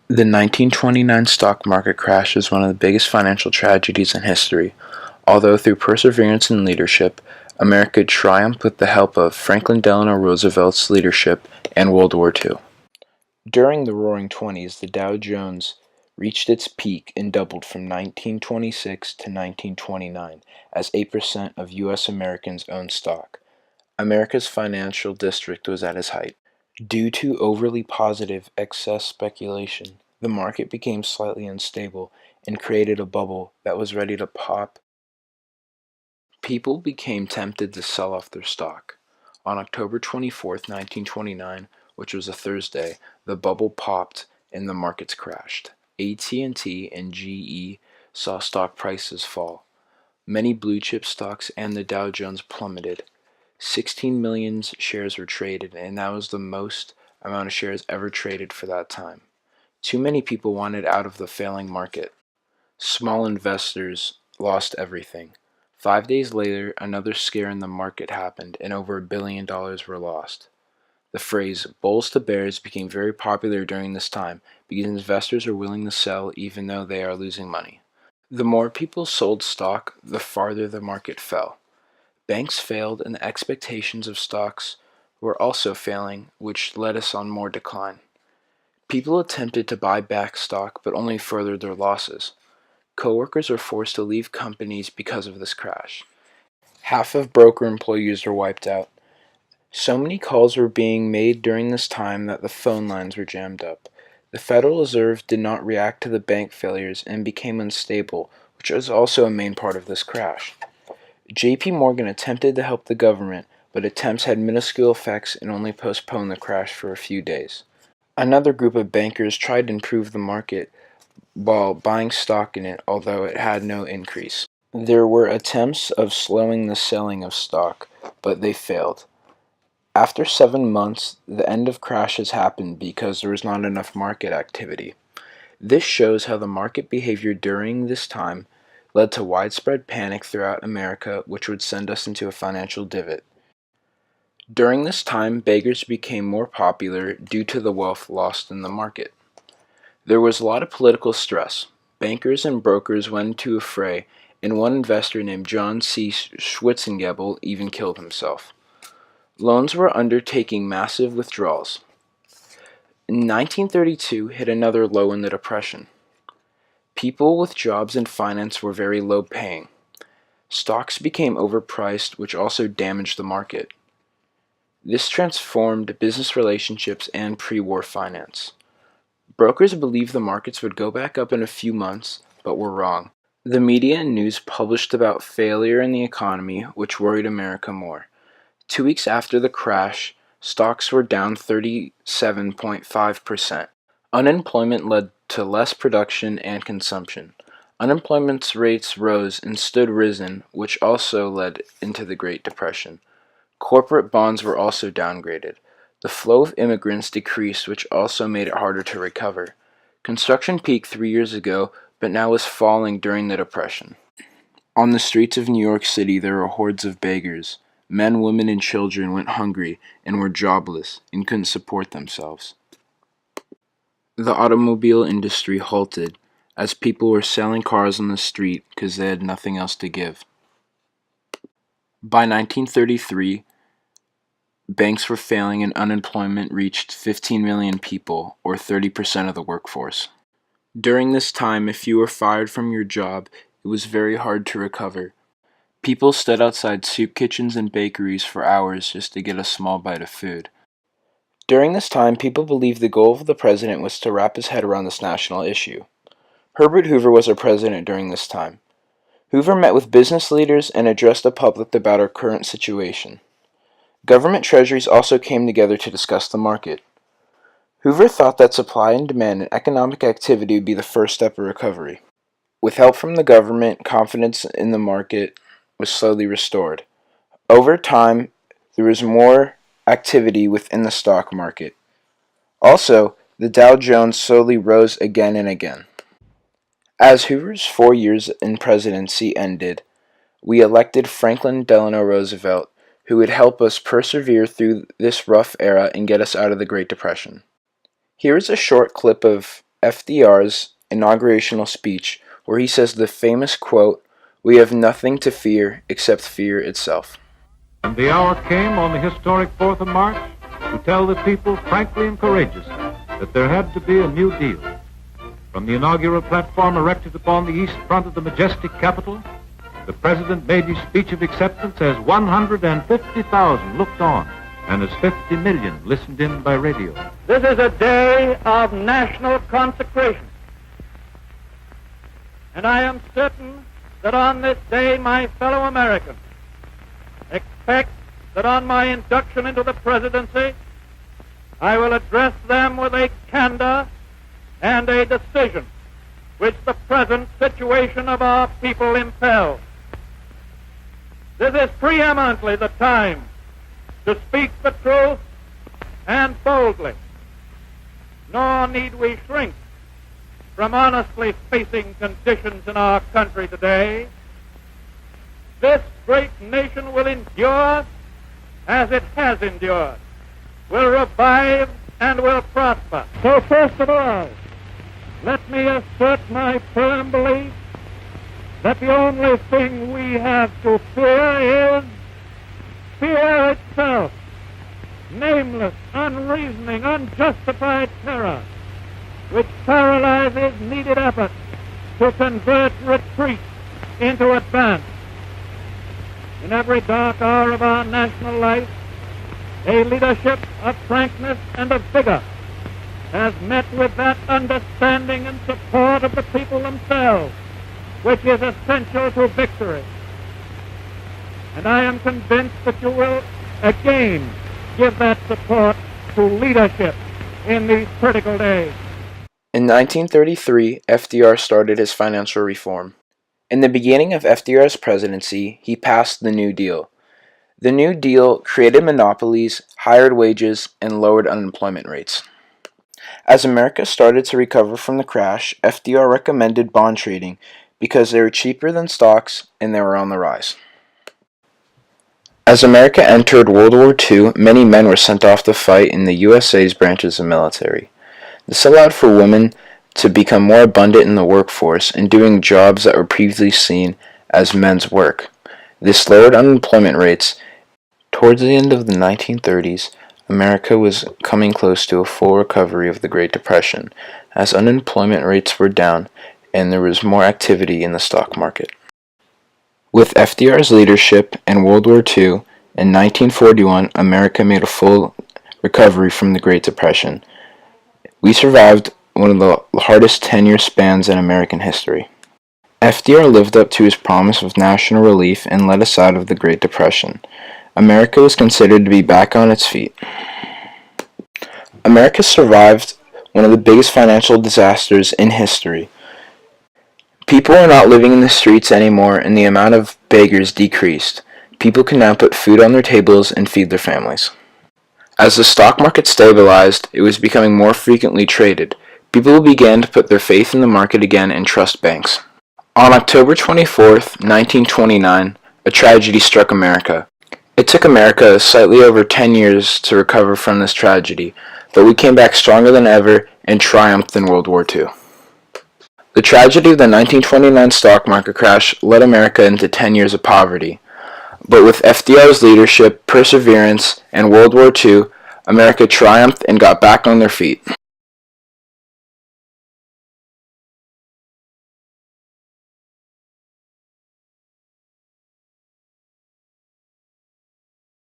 The 1929 stock market crash is one of the biggest financial tragedies in history, although through perseverance and leadership, America triumphed with the help of Franklin Delano Roosevelt's leadership and World War II. During the Roaring Twenties, the Dow Jones reached its peak and doubled from 1926 to 1929 as 8% of U.S. Americans owned stock. America's financial district was at its height. Due to overly positive excess speculation, the market became slightly unstable and created a bubble that was ready to pop. People became tempted to sell off their stock. On October 24th, 1929, which was a Thursday, the bubble popped and the markets crashed. AT&T and GE saw stock prices fall. Many blue chip stocks and the Dow Jones plummeted. 16 million shares were traded, and that was the most amount of shares ever traded for that time. Too many people wanted out of the failing market. Small investors lost everything. 5 days later, another scare in the market happened, and over $1 billion were lost. The phrase bulls to bears became very popular during this time because investors are willing to sell even though they are losing money. The more people sold stock, the farther the market fell. Banks failed, and the expectations of stocks were also failing, which led us on more decline. People attempted to buy back stock, but only furthered their losses. Coworkers were forced to leave companies because of this crash. Half of broker employees were wiped out. So many calls were being made during this time that the phone lines were jammed up. The Federal Reserve did not react to the bank failures and became unstable, which was also a main part of this crash. J.P. Morgan attempted to help the government, but attempts had minuscule effects and only postponed the crash for a few days. Another group of bankers tried to improve the market while buying stock in it, although it had no increase. There were attempts of slowing the selling of stock, but they failed. After 7 months, the end of crashes happened because there was not enough market activity. This shows how the market behavior during this time led to widespread panic throughout America, which would send us into a financial divot. During this time, beggars became more popular due to the wealth lost in the market. There was a lot of political stress. Bankers and brokers went into a fray, and one investor named John C. Schwitzgebel even killed himself. Loans were undertaking massive withdrawals. 1932 hit another low in the Depression. People with jobs in finance were very low paying. Stocks became overpriced, which also damaged the market. This transformed business relationships and pre-war finance. Brokers believed the markets would go back up in a few months, but were wrong. The media and news published about failure in the economy, which worried America more. 2 weeks after the crash, stocks were down 37.5%. Unemployment led to less production and consumption. Unemployment rates rose and stood risen, which also led into the Great Depression. Corporate bonds were also downgraded. The flow of immigrants decreased, which also made it harder to recover. Construction peaked 3 years ago, but now is falling during the Depression. On the streets of New York City, there were hordes of beggars. Men, women, and children went hungry and were jobless and couldn't support themselves. The automobile industry halted as people were selling cars on the street because they had nothing else to give. By 1933, banks were failing and unemployment reached 15 million people, or 30% of the workforce. During this time, if you were fired from your job, it was very hard to recover. People stood outside soup kitchens and bakeries for hours just to get a small bite of food. During this time, people believed the goal of the president was to wrap his head around this national issue. Herbert Hoover was our president during this time. Hoover met with business leaders and addressed the public about our current situation. Government treasuries also came together to discuss the market. Hoover thought that supply and demand and economic activity would be the first step of recovery. With help from the government, confidence in the market was slowly restored. Over time, there was more activity within the stock market. Also, the Dow Jones slowly rose again and again. As Hoover's 4 years in presidency ended, we elected Franklin Delano Roosevelt, who would help us persevere through this rough era and get us out of the Great Depression. Here is a short clip of FDR's inaugurational speech where he says the famous quote, "We have nothing to fear except fear itself." And the hour came on the historic 4th of March to tell the people frankly and courageously that there had to be a new deal. From the inaugural platform erected upon the east front of the majestic Capitol, the President made his speech of acceptance as 150,000 looked on and as 50 million listened in by radio. This is a day of national consecration. And I am certain that on this day my fellow Americans expect that on my induction into the presidency, I will address them with a candor and a decision which the present situation of our people impels. This is preeminently the time to speak the truth and boldly, nor need we shrink from honestly facing conditions in our country today. This great nation will endure as it has endured, will revive and will prosper. So first of all, let me assert my firm belief that the only thing we have to fear is fear itself, nameless, unreasoning, unjustified terror, which paralyzes needed effort to convert retreat into advance. In every dark hour of our national life, a leadership of frankness and of vigor has met with that understanding and support of the people themselves, which is essential to victory. And I am convinced that you will again give that support to leadership in these critical days. In 1933, FDR started his financial reform. In the beginning of FDR's presidency, he passed the New Deal. The New Deal created monopolies, hired wages, and lowered unemployment rates. As America started to recover from the crash, FDR recommended bond trading because they were cheaper than stocks and they were on the rise. As America entered World War II, many men were sent off to fight in the USA's branches of military. This allowed for women to become more abundant in the workforce and doing jobs that were previously seen as men's work. This lowered unemployment rates. Towards the end of the 1930s, America was coming close to a full recovery of the Great Depression, as unemployment rates were down and there was more activity in the stock market. With FDR's leadership in World War II, in 1941, America made a full recovery from the Great Depression. We survived one of the hardest 10-year spans in American history. FDR lived up to his promise of national relief and led us out of the Great Depression. America was considered to be back on its feet. America survived one of the biggest financial disasters in history. People are not living in the streets anymore, and the amount of beggars decreased. People can now put food on their tables and feed their families. As the stock market stabilized, it was becoming more frequently traded. People began to put their faith in the market again and trust banks. On October 24th, 1929, a tragedy struck America. It took America slightly over 10 years to recover from this tragedy, but we came back stronger than ever and triumphed in World War II. The tragedy of the 1929 stock market crash led America into 10 years of poverty. But with FDR's leadership, perseverance, and World War II, America triumphed and got back on their feet.